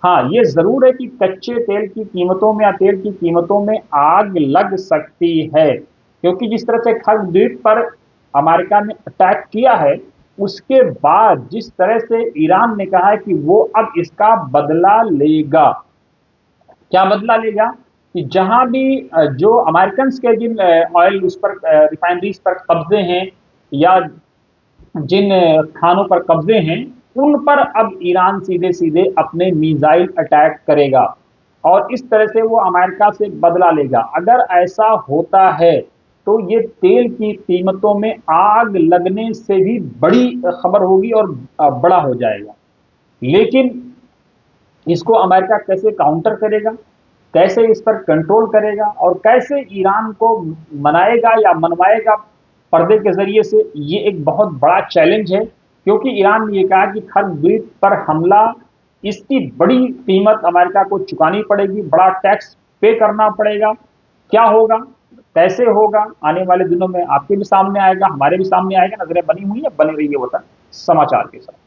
हाँ, ये ज़रूर है कि कच्चे तेल की कीमतों में या तेल की कीमतों में आग लग सकती है, क्योंकि जिस तरह से खर्द पर अमेरिका ने अटैक किया है, उसके बाद जिस तरह से ईरान ने कहा है कि वो अब इसका बदला लेगा। क्या बदला लेगा कि जहां भी जो अमेरिकन के जिन ऑयल उस पर रिफाइनरीज पर कब्जे हैं, या जिन खानों पर कब्जे हैं, उन पर अब ईरान सीधे सीधे अपने मिसाइल अटैक करेगा और इस तरह से वो अमेरिका से बदला लेगा। अगर ऐसा होता है तो ये तेल की कीमतों में आग लगने से भी बड़ी खबर होगी और बड़ा हो जाएगा। लेकिन इसको अमेरिका कैसे काउंटर करेगा, कैसे इस पर कंट्रोल करेगा और कैसे ईरान को मनाएगा या मनवाएगा पर्दे के जरिए से, ये एक बहुत बड़ा चैलेंज है। क्योंकि ईरान ने ये कहा कि खर्द पर हमला, इसकी बड़ी कीमत अमेरिका को चुकानी पड़ेगी, बड़ा टैक्स पे करना पड़ेगा। क्या होगा, कैसे होगा, आने वाले दिनों में आपके भी सामने आएगा, हमारे भी सामने आएगा। नजरें बनी हुई है, बनी रही है वतन समाचार के साथ।